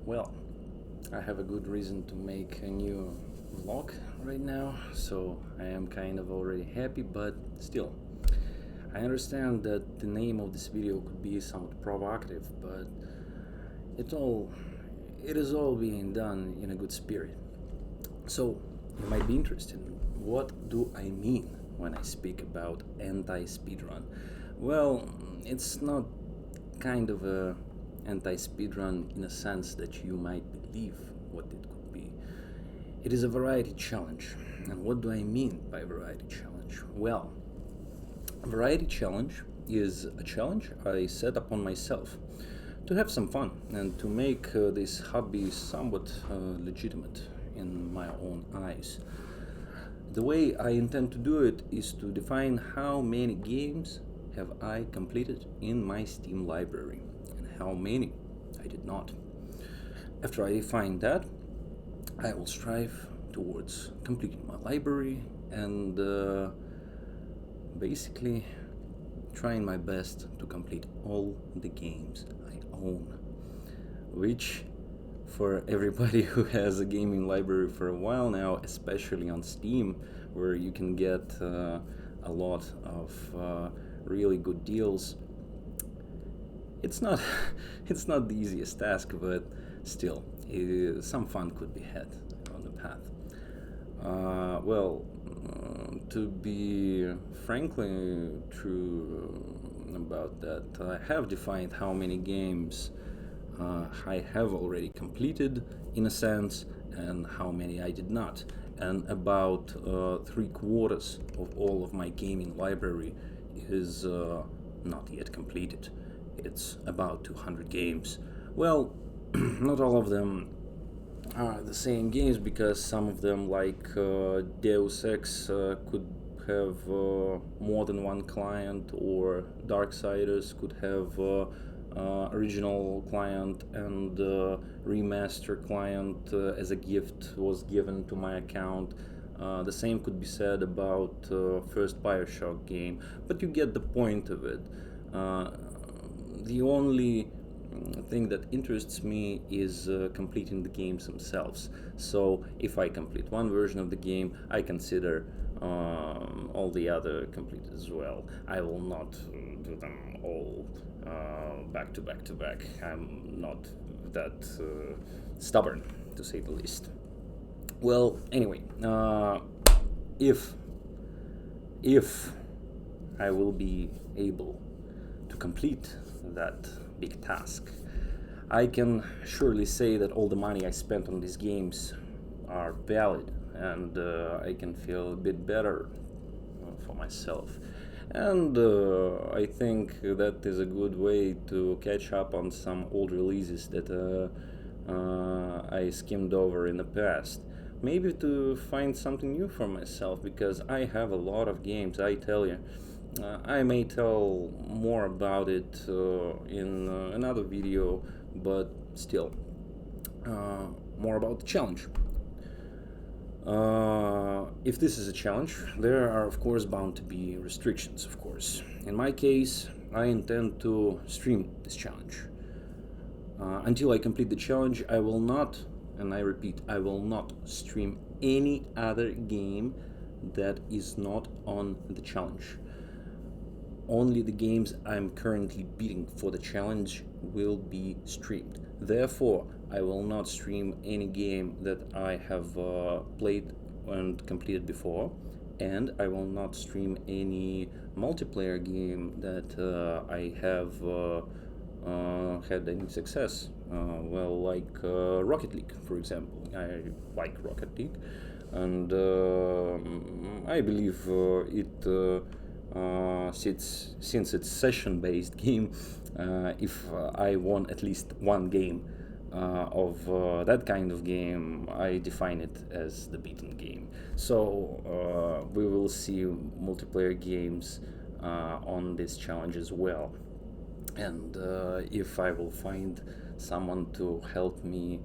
Well, I have a good reason to make a new vlog right now, so I am kind of already happy, but still. I understand that the name of this video could be somewhat provocative, but it all it is all being done in a good spirit. So, you might be interested in what do I mean when I speak about anti-speedrun? Well, it's not kind of a anti-speedrun in a sense that you might believe what it could be. It is a variety challenge. And what do I mean by variety challenge? Well, a variety challenge is a challenge I set upon myself to have some fun and to make this hobby somewhat legitimate in my own eyes. The way I intend to do it is to define how many games have I completed in my Steam library and how many I did not. After I define that, I will strive towards completing my library and basically trying my best to complete all the games I own, which for everybody who has a gaming library for a while now, especially on Steam, where you can get a lot of really good deals. It's not it's not the easiest task, but still, some fun could be had on the path. To be frankly true about that, I have defined how many games I have already completed, in a sense, and how many I did not. And about 3/4 of all of my gaming library is not yet completed. It's about 200 games. Well, not all of them are the same games, because some of them, like Deus Ex, could have more than one client, or Darksiders could have original client and remaster client as a gift was given to my account. The same could be said about first Bioshock game, but you get the point of it. The only thing that interests me is completing the games themselves. So if I complete one version of the game, I consider all the other completed as well. I will not do them all back to back to back. I'm not that stubborn, to say the least. Well, anyway, if I will be able to complete that big task, I can surely say that all the money I spent on these games are valid, and I can feel a bit better for myself. And I think that is a good way to catch up on some old releases that I skimmed over in the past. Maybe to find something new for myself, because I have a lot of games, I tell you. I may tell more about it in another video, but still, more about the challenge. If this is a challenge, there are of course bound to be restrictions, of course. In my case, I intend to stream this challenge. Until I complete the challenge, I will not, and I repeat, I will not stream any other game that is not on the challenge. Only the games I'm currently beating for the challenge will be streamed. Therefore, I will not stream any game that I have played and completed before, and I will not stream any multiplayer game that I have had any success. Like Rocket League, for example. I like Rocket League, and I believe since it's session-based game, if I won at least one game of that kind of game, I define it as the beaten game. So we will see multiplayer games on this challenge as well. And if I will find someone to help me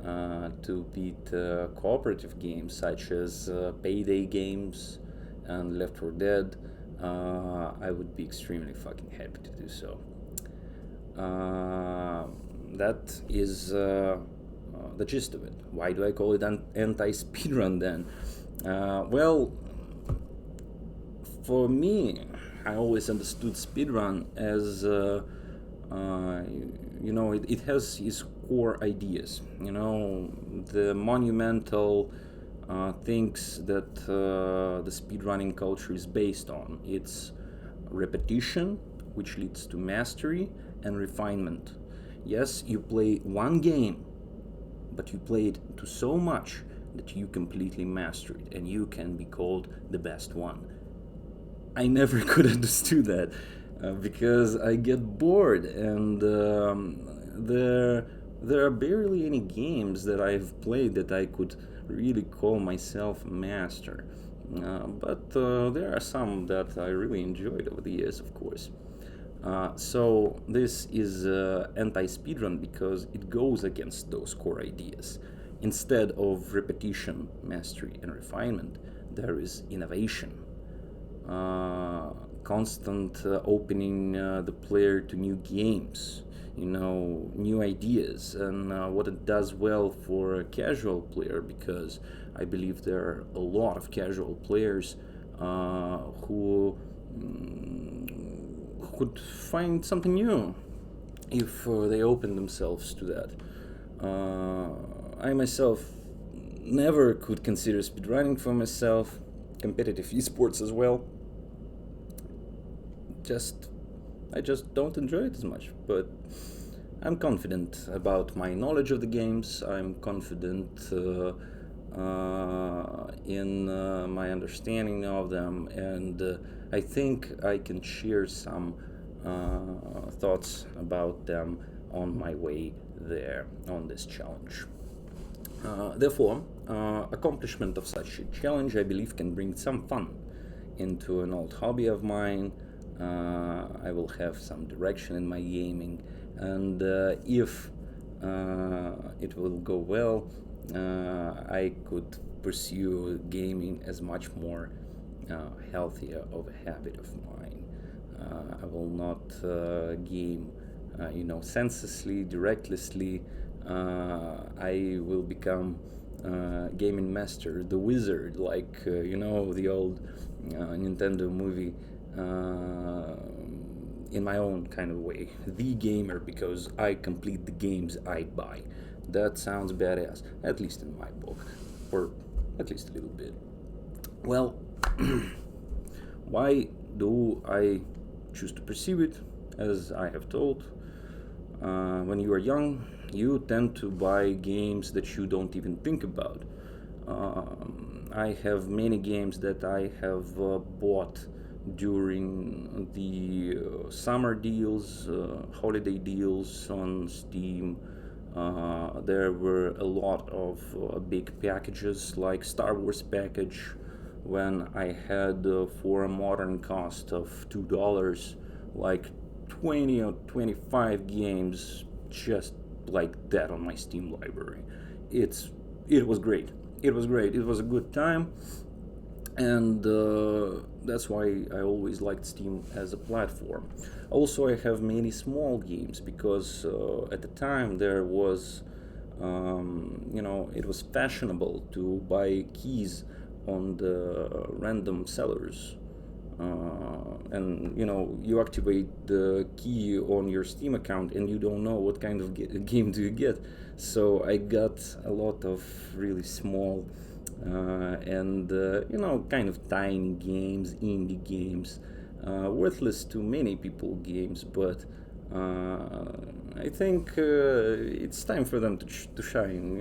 to beat cooperative games such as Payday games and Left 4 Dead, I would be extremely fucking happy to do so. That is the gist of it. Why do I call it anti-speedrun then? Well, for me, I always understood speedrun as it has its core ideas. The monumental things that the speedrunning culture is based on. It's repetition, which leads to mastery, and refinement. Yes, you play one game, but you play it to so much that you completely master it, and you can be called the best one. I never could understand that because I get bored, and there are barely any games that I've played that I could really call myself a master. But there are some that I really enjoyed over the years, of course. So this is anti-speedrun because it goes against those core ideas. Instead of repetition, mastery, and refinement, there is innovation. Constant opening the player to new games, new ideas, and what it does well for a casual player, because I believe there are a lot of casual players who could find something new if they open themselves to that. I myself never could consider speedrunning for myself, competitive esports as well. I just don't enjoy it as much, but I'm confident about my knowledge of the games. I'm confident in my understanding of them, and I think I can share some thoughts about them on my way there on this challenge. Therefore, accomplishment of such a challenge, I believe, can bring some fun into an old hobby of mine. I will have some direction in my gaming, and if it will go well, I could pursue gaming as much more healthier of a habit of mine. I will not game, senselessly, directlessly. I will become gaming master, the wizard, like the old Nintendo movie. In my own kind of way, the gamer, because I complete the games I buy. That sounds badass, at least in my book, or at least a little bit. Well, why do I choose to pursue it? As I have told, when you are young, you tend to buy games that you don't even think about. I have many games that I have bought during the summer deals, holiday deals on Steam. There were a lot of big packages, like Star Wars package, when I had for a modern cost of $2, like 20 or 25 games just like that on my Steam library. It was great. It was great. It was a good time, and that's why I always liked Steam as a platform. Also, I have many small games because at the time there was, it was fashionable to buy keys on the random sellers. And you activate the key on your Steam account and you don't know what kind of game do you get. So I got a lot of really small and kind of tiny games, indie games, worthless to many people games, but I think it's time for them to shine.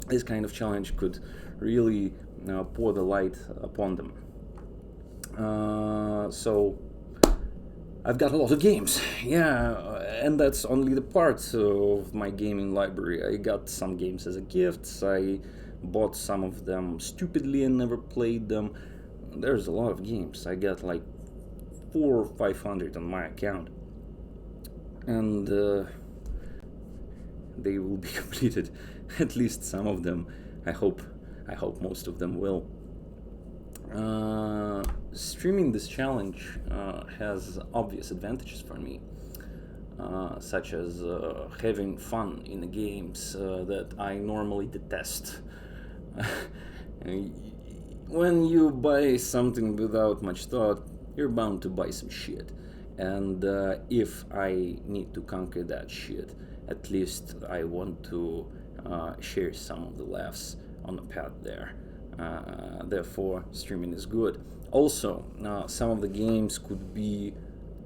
This kind of challenge could really pour the light upon them. So I've got a lot of games, and that's only the part of my gaming library. I got some games as a gift. I bought some of them stupidly and never played them. There's a lot of games. I got like 400 or 500 on my account, and they will be completed. At least some of them. I hope most of them will. Streaming this challenge has obvious advantages for me. such as having fun in the games that I normally detest. When you buy something without much thought, you're bound to buy some shit. And if I need to conquer that shit, at least I want to share some of the laughs on the path there. Therefore, streaming is good. Also, some of the games could be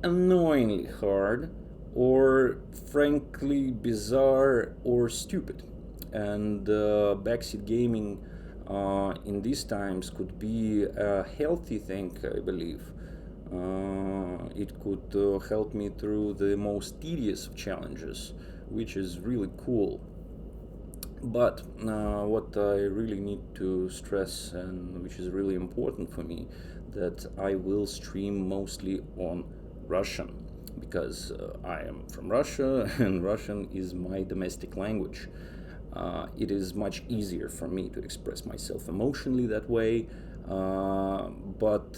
annoyingly hard, or frankly bizarre or stupid. And backseat gaming in these times could be a healthy thing, I believe. It could help me through the most tedious of challenges, which is really cool. But what I really need to stress, and which is really important for me, that I will stream mostly on Russian, because I am from Russia and Russian is my domestic language. It is much easier for me to express myself emotionally that way, but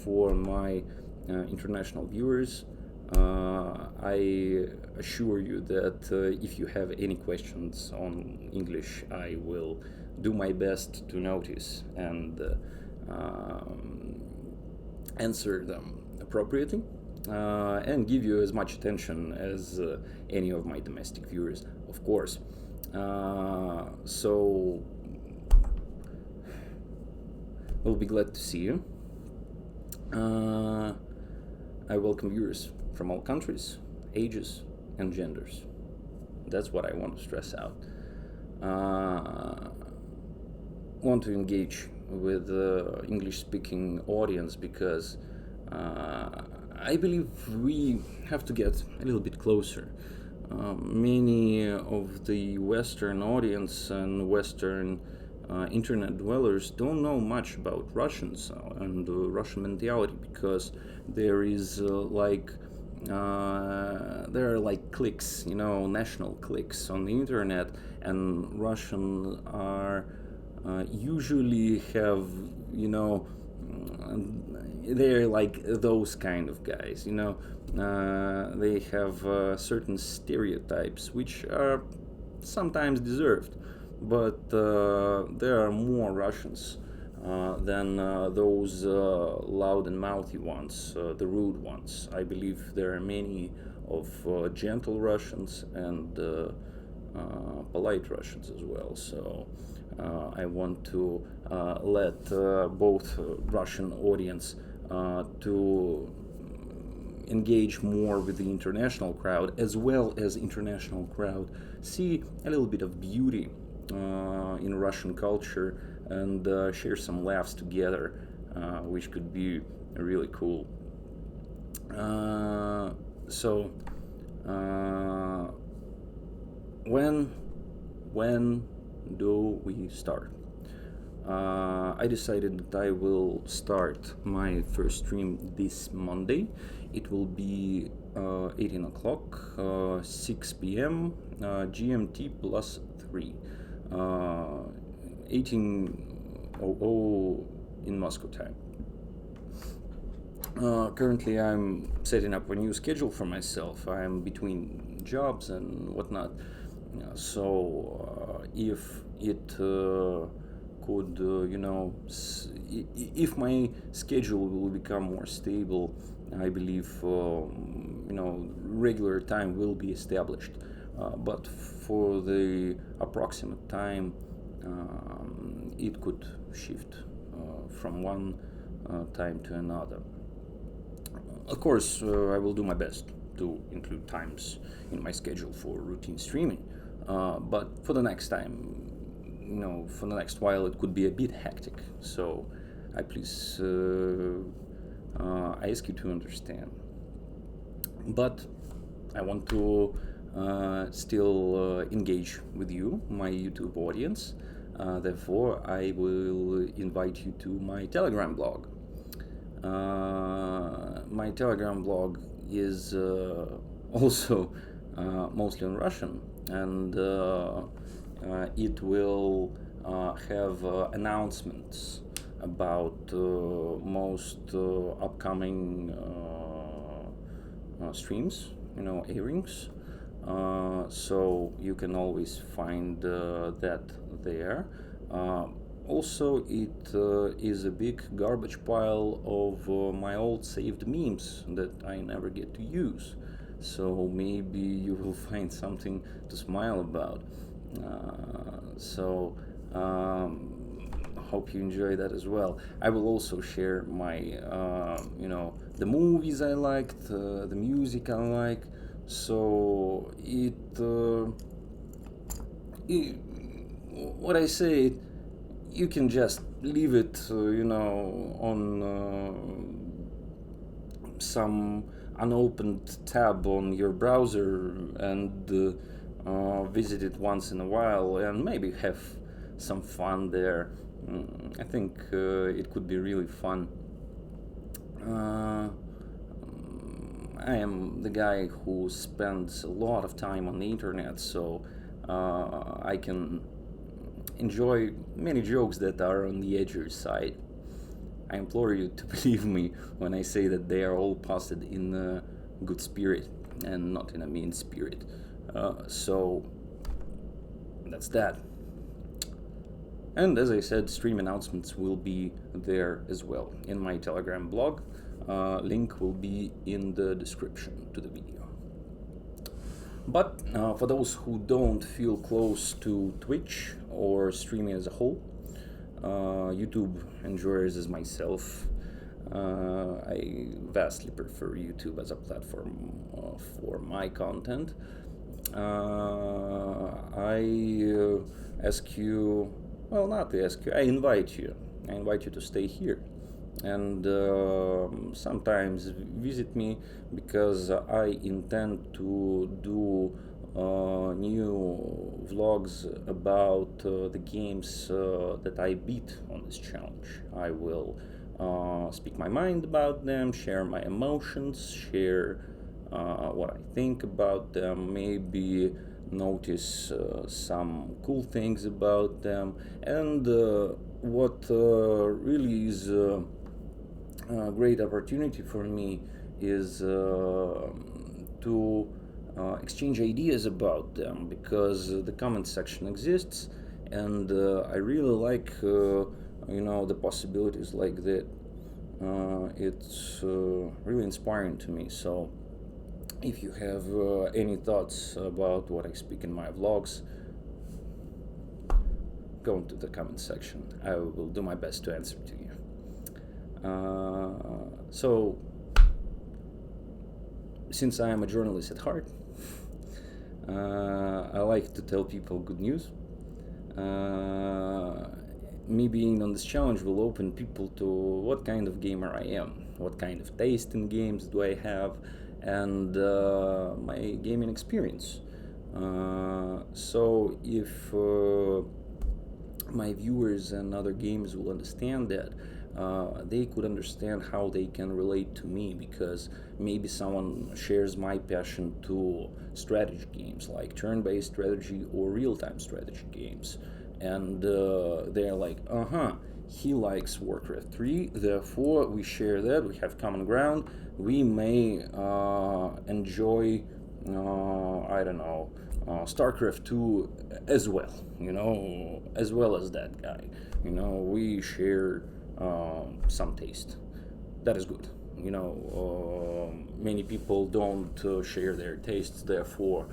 for my international viewers, I assure you that if you have any questions on English, I will do my best to notice and answer them appropriately, and give you as much attention as any of my domestic viewers, of course. So we'll be glad to see you. I welcome viewers from all countries, ages, and genders. That's what I want to stress out. Want to engage with the English-speaking audience because I believe we have to get a little bit closer. Many of the Western audience and Western internet dwellers don't know much about Russians and Russian mentality, because there is there are like cliques, national cliques on the internet, and Russian are usually have, they're like those kind of guys, they have certain stereotypes which are sometimes deserved, but there are more Russians than those loud and mouthy ones, the rude ones. I believe there are many of gentle Russians and polite Russians as well. So I want to let both Russian audience to engage more with the international crowd, as well as international crowd see a little bit of beauty in Russian culture and share some laughs together, which could be really cool. So when do we start? I decided that I will start my first stream this Monday. It will be 18 o'clock, 6 p.m. GMT plus 3, 18:00 in Moscow time. Currently, I'm setting up a new schedule for myself. I'm between jobs and whatnot. So if it could, if my schedule will become more stable, I believe, regular time will be established. But for the approximate time, it could shift from one time to another. Of course, I will do my best to include times in my schedule for routine streaming. But for the next time, for the next while, it could be a bit hectic. So I please ask you to understand. But I want to still engage with you, my YouTube audience. Therefore, I will invite you to my Telegram blog. My Telegram blog is also mostly in Russian, and it will have announcements about most upcoming streams airings. So you can always find that there. Uh, Also, it is a big garbage pile of my old saved memes that I never get to use. So maybe you will find something to smile about. So hope you enjoy that as well. I will also share my, the movies I liked, the music I like. So what I say, you can just leave it, on some unopened tab on your browser and visit it once in a while and maybe have some fun there. I think it could be really fun. I am the guy who spends a lot of time on the internet, so I can enjoy many jokes that are on the edgier side. I implore you to believe me when I say that they are all posted in a good spirit and not in a mean spirit. So that's that. And as I said, stream announcements will be there as well in my Telegram blog. Link will be in the description to the video. But for those who don't feel close to Twitch or streaming as a whole, YouTube enjoyers as myself, I vastly prefer YouTube as a platform for my content. I ask you, well, not ask you, I invite you to stay here and sometimes visit me, because I intend to do new vlogs about the games that I beat on this challenge. I will speak my mind about them, share my emotions, share what I think about them, maybe notice some cool things about them, and what really is a great opportunity for me is to exchange ideas about them, because the comment section exists, and I really like the possibilities like that. It's really inspiring to me. So if you have any thoughts about what I speak in my vlogs, go into the comment section. I will do my best to answer to you. So since I am a journalist at heart, I like to tell people good news. Me being on this challenge will open people to what kind of gamer I am, what kind of taste in games do I have, and my gaming experience. So if my viewers and other gamers will understand that, they could understand how they can relate to me, because maybe someone shares my passion to strategy games like turn-based strategy or real-time strategy games, and they're like, he likes Warcraft 3, therefore we share that, we have common ground, we may enjoy, I don't know, StarCraft 2 as well, as well as that guy. We share some taste. That is good. Many people don't share their tastes, therefore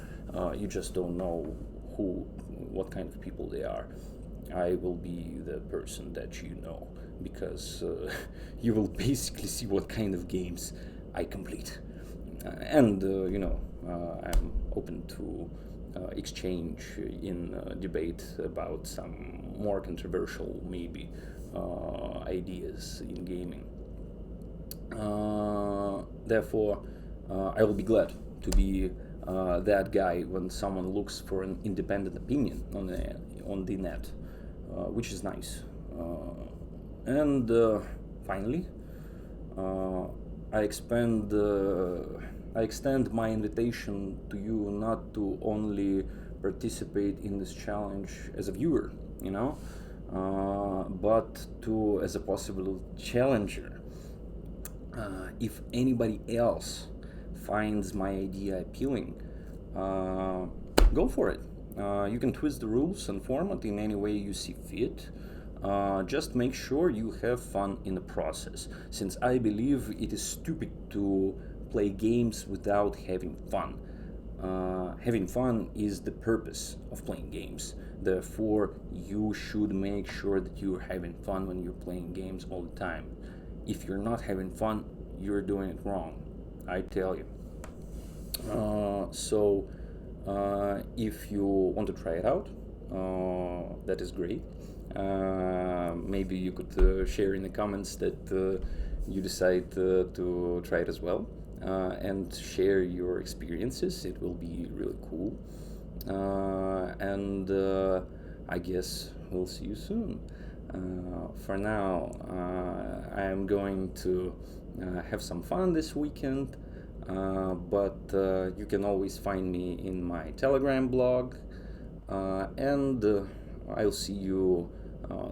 you just don't know what kind of people they are. I will be the person that you know, because you will basically see what kind of games I complete. And I'm open to exchange in debate about some more controversial, maybe, ideas in gaming. Therefore, I will be glad to be that guy when someone looks for an independent opinion on the net, which is nice. And finally, I extend my invitation to you not to only participate in this challenge as a viewer, but as a possible challenger. If anybody else finds my idea appealing, go for it. You can twist the rules and format in any way you see fit. Just make sure you have fun in the process, since I believe it is stupid to play games without having fun. Having fun is the purpose of playing games. Therefore, you should make sure that you're having fun when you're playing games all the time. If you're not having fun, you're doing it wrong, I tell you. If you want to try it out, that is great. Maybe you could share in the comments that you decide to try it as well, and share your experiences. It will be really cool. And I guess we'll see you soon. For now, I'm going to have some fun this weekend, but you can always find me in my Telegram blog, and I'll see you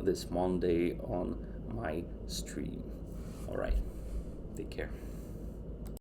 this Monday on my stream. Alright, take care.